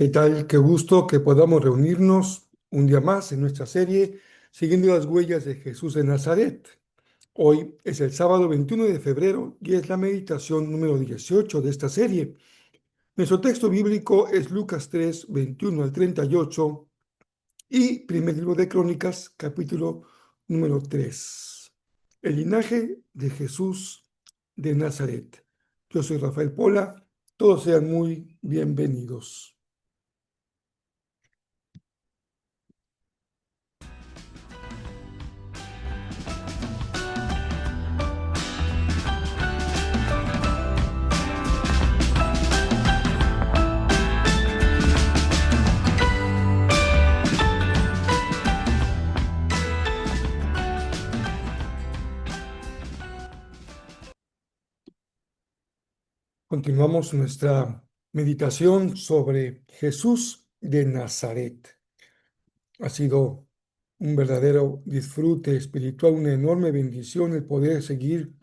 ¿Qué tal? Qué gusto que podamos reunirnos un día más en nuestra serie Siguiendo las huellas de Jesús de Nazaret. Hoy es el sábado 21 de febrero y es la meditación número 18 de esta serie. Nuestro texto bíblico es Lucas 3, 21 al 38 y primer libro de Crónicas, capítulo número 3. El linaje de Jesús de Nazaret. Yo soy Rafael Pola. Todos sean muy bienvenidos. Continuamos nuestra meditación sobre Jesús de Nazaret. Ha sido un verdadero disfrute espiritual, una enorme bendición el poder seguir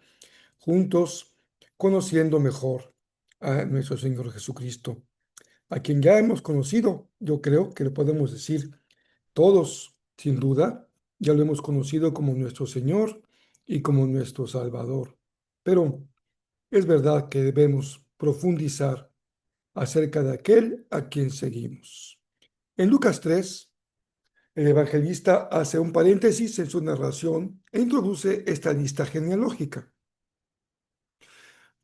juntos conociendo mejor a nuestro Señor Jesucristo, a quien ya hemos conocido. Yo creo que lo podemos decir todos, sin duda, ya lo hemos conocido como nuestro Señor y como nuestro Salvador. Pero es verdad que debemos profundizar acerca de aquel a quien seguimos. En Lucas 3, el evangelista hace un paréntesis en su narración e introduce esta lista genealógica.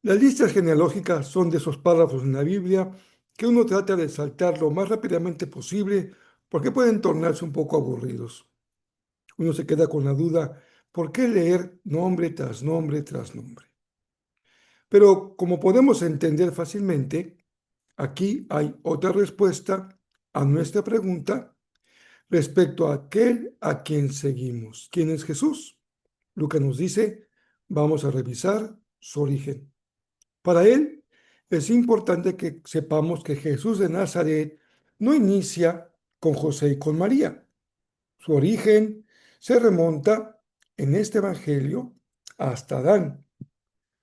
Las listas genealógicas son de esos párrafos en la Biblia que uno trata de saltar lo más rápidamente posible porque pueden tornarse un poco aburridos. Uno se queda con la duda, ¿por qué leer nombre tras nombre tras nombre? Pero como podemos entender fácilmente, aquí hay otra respuesta a nuestra pregunta respecto a aquel a quien seguimos. ¿Quién es Jesús? Lucas nos dice, vamos a revisar su origen. Para él es importante que sepamos que Jesús de Nazaret no inicia con José y con María. Su origen se remonta en este evangelio hasta Adán.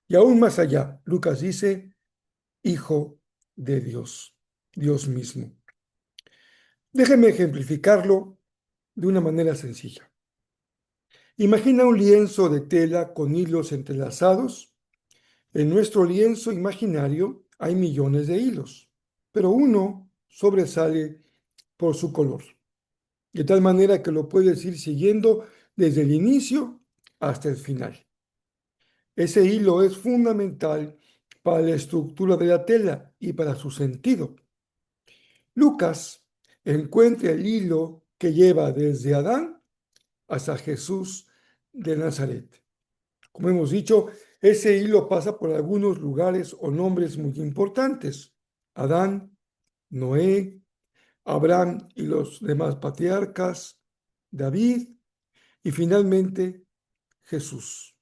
Y aún más allá, Lucas dice, Hijo de Dios, Dios mismo. Déjeme ejemplificarlo de una manera sencilla. Imagina un lienzo de tela con hilos entrelazados. En nuestro lienzo imaginario hay millones de hilos, pero uno sobresale por su color, de tal manera que lo puedes ir siguiendo desde el inicio hasta el final. Ese hilo es fundamental para la estructura de la tela y para su sentido. Lucas encuentra el hilo que lleva desde Adán hasta Jesús de Nazaret. Como hemos dicho, ese hilo pasa por algunos lugares o nombres muy importantes. Adán, Noé, Abraham y los demás patriarcas, David y finalmente Jesús.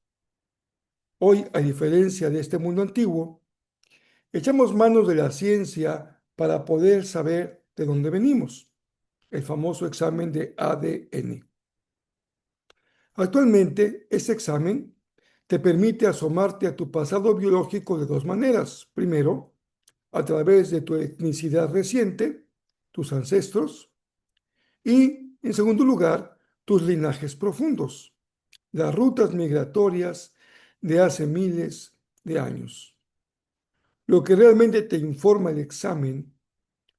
Hoy, a diferencia de este mundo antiguo, echamos manos de la ciencia para poder saber de dónde venimos, el famoso examen de ADN. Actualmente, ese examen te permite asomarte a tu pasado biológico de dos maneras. Primero, a través de tu etnicidad reciente, tus ancestros, y, en segundo lugar, tus linajes profundos, las rutas migratorias de hace miles de años. Lo que realmente te informa el examen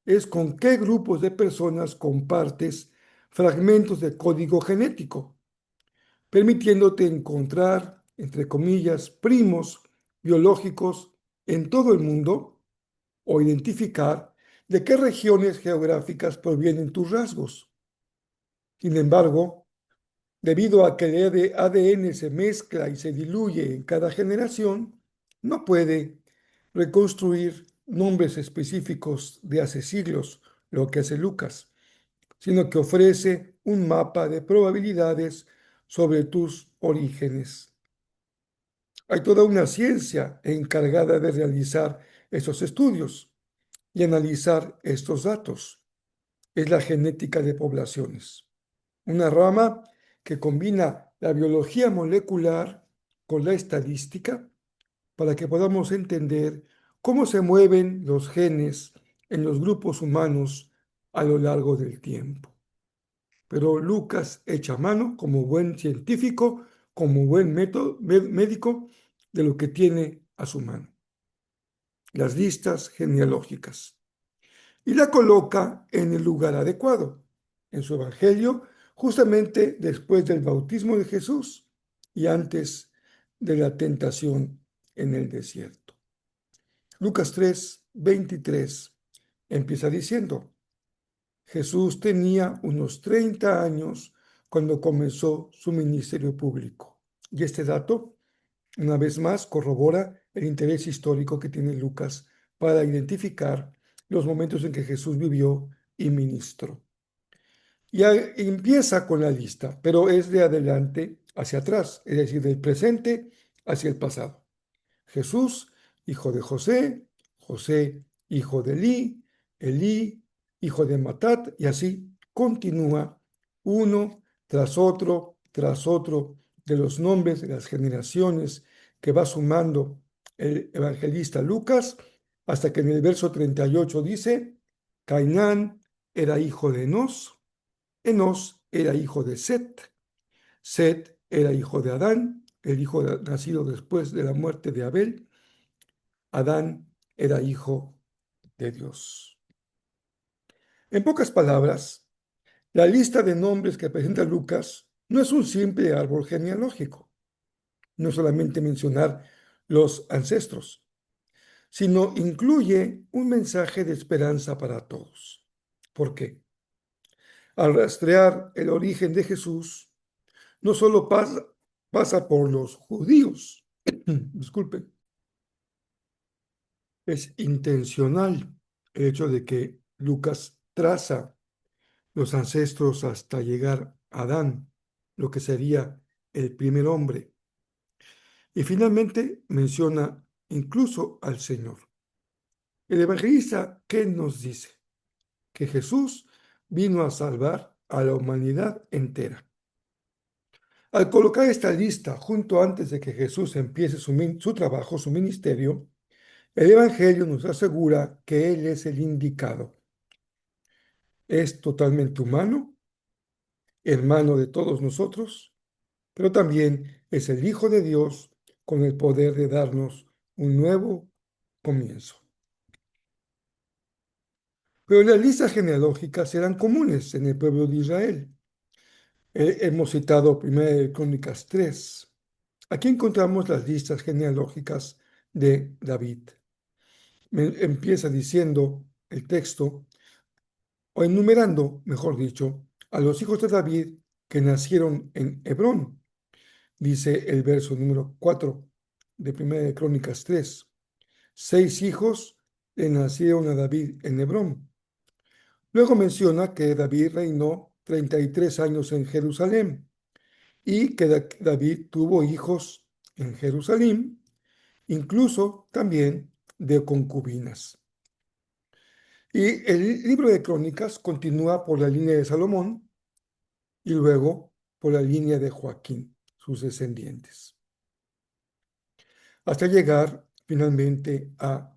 es con qué grupos de personas compartes fragmentos de código genético, permitiéndote encontrar, entre comillas, primos biológicos en todo el mundo o identificar de qué regiones geográficas provienen tus rasgos. Sin embargo, debido a que el ADN se mezcla y se diluye en cada generación, no puede reconstruir nombres específicos de hace siglos, lo que hace Lucas, sino que ofrece un mapa de probabilidades sobre tus orígenes. Hay toda una ciencia encargada de realizar esos estudios y analizar estos datos. Es la genética de poblaciones, una rama que combina la biología molecular con la estadística para que podamos entender cómo se mueven los genes en los grupos humanos a lo largo del tiempo. Pero Lucas echa mano como buen científico, como buen médico, de lo que tiene a su mano, las listas genealógicas, y la coloca en el lugar adecuado, en su evangelio, justamente después del bautismo de Jesús y antes de la tentación en el desierto. Lucas 3:23 empieza diciendo: Jesús tenía unos 30 años cuando comenzó su ministerio público. Y este dato, una vez más, corrobora el interés histórico que tiene Lucas para identificar los momentos en que Jesús vivió y ministró. Ya empieza con la lista, pero es de adelante hacia atrás, es decir, del presente hacia el pasado. Jesús, hijo de José, José, hijo de Elí, hijo de Matat, y así continúa uno tras otro de los nombres de las generaciones que va sumando el evangelista Lucas, hasta que en el verso 38 dice: Cainán era hijo de Enos era hijo de Set era hijo de Adán, el hijo nacido después de la muerte de Abel. Adán era hijo de Dios. En pocas palabras, la lista de nombres que presenta Lucas no es un simple árbol genealógico, no solamente mencionar los ancestros, sino incluye un mensaje de esperanza para todos. ¿Por qué? Al rastrear el origen de Jesús, no solo pasa por los judíos, disculpen, es intencional el hecho de que Lucas traza los ancestros hasta llegar a Adán, lo que sería el primer hombre. Y finalmente menciona incluso al Señor. El evangelista, ¿qué nos dice? Que Jesús vino a salvar a la humanidad entera. Al colocar esta lista junto antes de que Jesús empiece su trabajo, su ministerio, el Evangelio nos asegura que Él es el indicado. Es totalmente humano, hermano de todos nosotros, pero también es el Hijo de Dios con el poder de darnos un nuevo comienzo. Pero las listas genealógicas eran comunes en el pueblo de Israel. Hemos citado 1 Crónicas 3. Aquí encontramos las listas genealógicas de David. Empieza diciendo el texto, o enumerando, mejor dicho, a los hijos de David que nacieron en Hebrón. Dice el verso número 4 de 1 Crónicas 3. 6 hijos le nacieron a David en Hebrón. Luego menciona que David reinó 33 años en Jerusalén y que David tuvo hijos en Jerusalén, incluso también de concubinas. Y el libro de Crónicas continúa por la línea de Salomón y luego por la línea de Joaquín, sus descendientes, hasta llegar finalmente a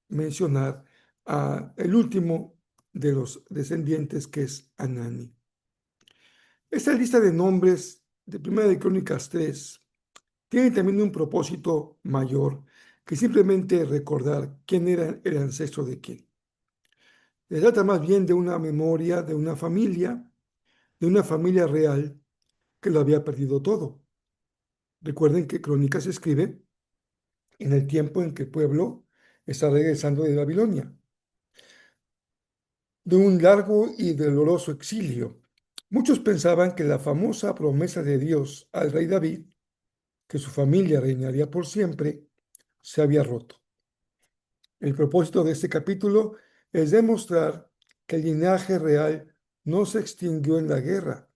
mencionar a el último de los descendientes, que es Anani. Esta lista de nombres de 1 Crónicas 3 tiene también un propósito mayor que simplemente recordar quién era el ancestro de quién. Se trata más bien de una memoria de una familia real que lo había perdido todo. Recuerden que Crónicas se escribe en el tiempo en que el pueblo está regresando de Babilonia, de un largo y doloroso exilio. Muchos pensaban que la famosa promesa de Dios al rey David, que su familia reinaría por siempre, se había roto. El propósito de este capítulo es demostrar que el linaje real no se extinguió en la guerra,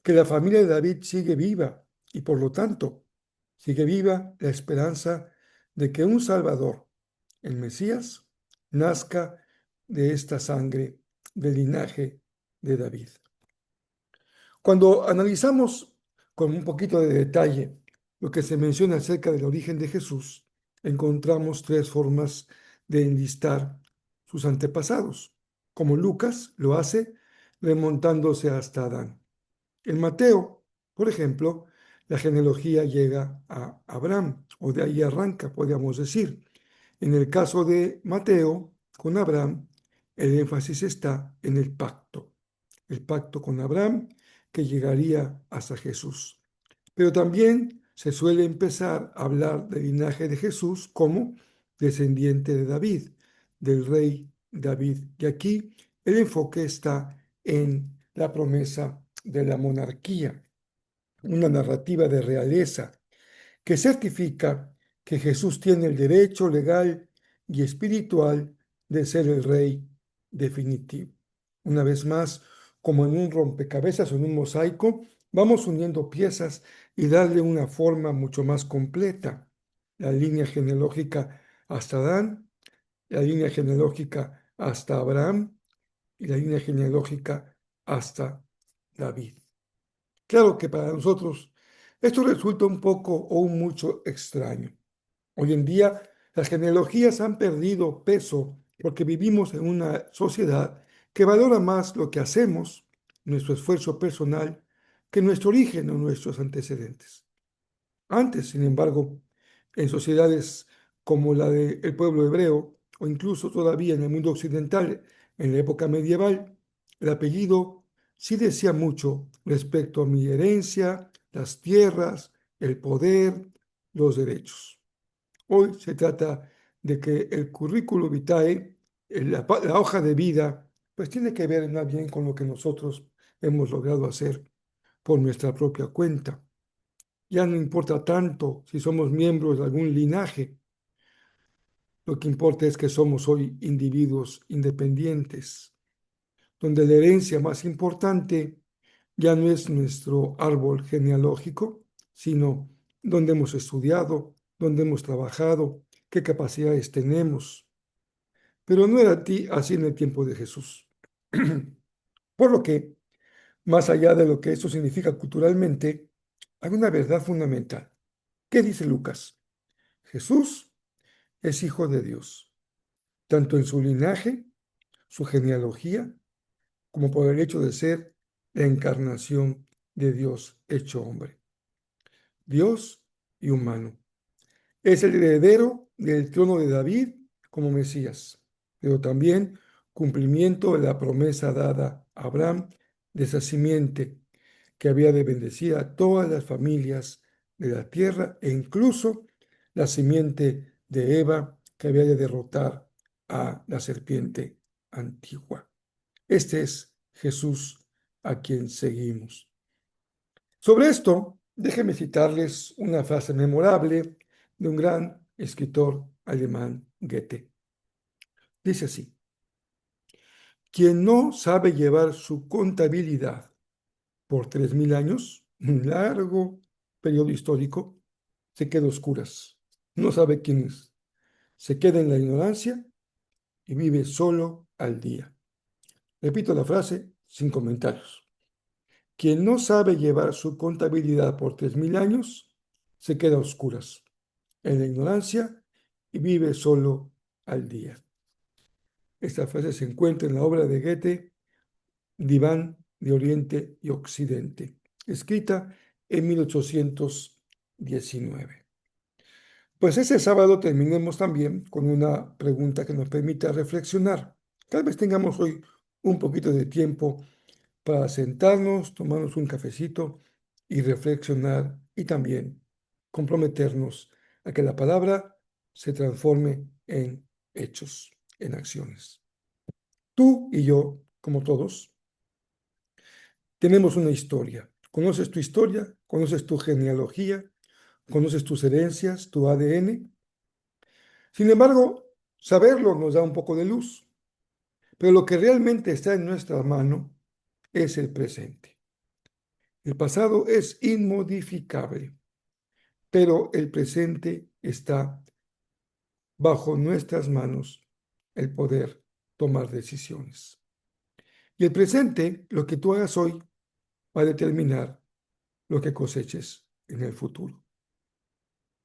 que la familia de David sigue viva y por lo tanto sigue viva la esperanza de que un Salvador, el Mesías, nazca de esta sangre del linaje de David. Cuando analizamos con un poquito de detalle lo que se menciona acerca del origen de Jesús, encontramos tres formas de enlistar sus antepasados, como Lucas lo hace remontándose hasta Adán. En Mateo, por ejemplo, la genealogía llega a Abraham, o de ahí arranca, podríamos decir. En el caso de Mateo, con Abraham, el énfasis está en el pacto con Abraham que llegaría hasta Jesús. Pero también se suele empezar a hablar del linaje de Jesús como descendiente de David, del rey David. Y aquí el enfoque está en la promesa de la monarquía, una narrativa de realeza que certifica que Jesús tiene el derecho legal y espiritual de ser el rey definitivo. Una vez más, como en un rompecabezas o en un mosaico, vamos uniendo piezas y darle una forma mucho más completa. La línea genealógica hasta Adán, la línea genealógica hasta Abraham y la línea genealógica hasta David. Claro que para nosotros esto resulta un poco o un mucho extraño. Hoy en día las genealogías han perdido peso porque vivimos en una sociedad que valora más lo que hacemos, nuestro esfuerzo personal, que nuestro origen o nuestros antecedentes. Antes, sin embargo, en sociedades como la del pueblo hebreo, o incluso todavía en el mundo occidental, en la época medieval, el apellido sí decía mucho respecto a mi herencia, las tierras, el poder, los derechos. Hoy se trata de que el currículo vitae, la hoja de vida, pues tiene que ver más bien con lo que nosotros hemos logrado hacer por nuestra propia cuenta. Ya no importa tanto si somos miembros de algún linaje, lo que importa es que somos hoy individuos independientes, donde la herencia más importante ya no es nuestro árbol genealógico, sino donde hemos estudiado, donde hemos trabajado, qué capacidades tenemos. Pero no era así en el tiempo de Jesús. Por lo que, más allá de lo que esto significa culturalmente, hay una verdad fundamental. ¿Qué dice Lucas? Jesús es hijo de Dios, tanto en su linaje, su genealogía, como por el hecho de ser la encarnación de Dios hecho hombre. Dios y humano. Es el heredero del trono de David como Mesías, pero también cumplimiento de la promesa dada a Abraham de esa simiente que había de bendecir a todas las familias de la tierra e incluso la simiente de Eva que había de derrotar a la serpiente antigua. Este es Jesús a quien seguimos. Sobre esto, déjenme citarles una frase memorable de un gran escritor alemán, Goethe. Dice así: quien no sabe llevar su contabilidad por 3000 años, un largo periodo histórico, se queda a oscuras, no sabe quién es, se queda en la ignorancia y vive solo al día. Repito la frase sin comentarios. Quien no sabe llevar su contabilidad por 3000 años, se queda a oscuras, en la ignorancia y vive solo al día. Esta frase se encuentra en la obra de Goethe, Diván de Oriente y Occidente, escrita en 1819. Pues ese sábado terminemos también con una pregunta que nos permita reflexionar. Tal vez tengamos hoy un poquito de tiempo para sentarnos, tomarnos un cafecito y reflexionar y también comprometernos a que la palabra se transforme en hechos, en acciones. Tú y yo, como todos, tenemos una historia. ¿Conoces tu historia? ¿Conoces tu genealogía? ¿Conoces tus herencias, tu ADN? Sin embargo, saberlo nos da un poco de luz, pero lo que realmente está en nuestra mano es el presente. El pasado es inmodificable, pero el presente está bajo nuestras manos el poder tomar decisiones. Y el presente, lo que tú hagas hoy, va a determinar lo que coseches en el futuro.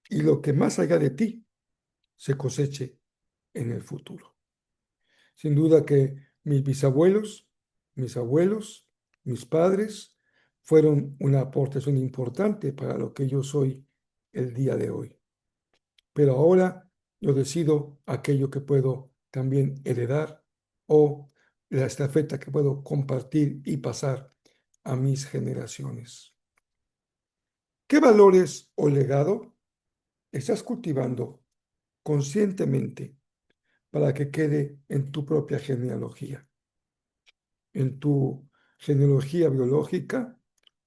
Y lo que más allá de ti se coseche en el futuro. Sin duda que mis bisabuelos, mis abuelos, mis padres fueron una aportación importante para lo que yo soy el día de hoy. Pero ahora yo decido aquello que puedo también heredar o la estafeta que puedo compartir y pasar a mis generaciones. ¿Qué valores o legado estás cultivando conscientemente para que quede en tu propia genealogía, en tu genealogía biológica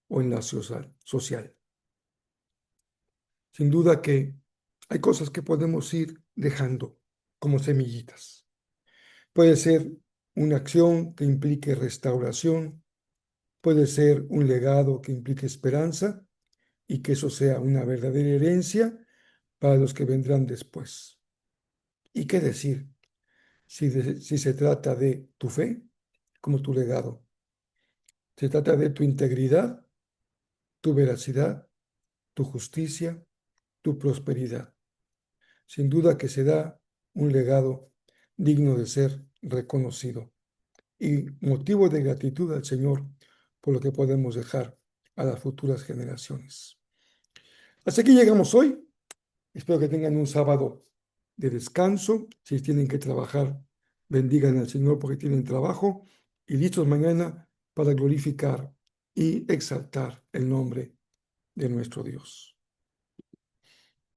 o en la social? Sin duda que hay cosas que podemos ir dejando como semillitas. Puede ser una acción que implique restauración, puede ser un legado que implique esperanza y que eso sea una verdadera herencia para los que vendrán después. ¿Y qué decir si se trata de tu fe como tu legado? Se trata de tu integridad, tu veracidad, tu justicia, tu prosperidad. Sin duda que será un legado digno de ser reconocido y motivo de gratitud al Señor por lo que podemos dejar a las futuras generaciones. Hasta aquí llegamos hoy. Espero que tengan un sábado de descanso. Si tienen que trabajar, bendigan al Señor porque tienen trabajo y listos mañana para glorificar y exaltar el nombre de nuestro Dios.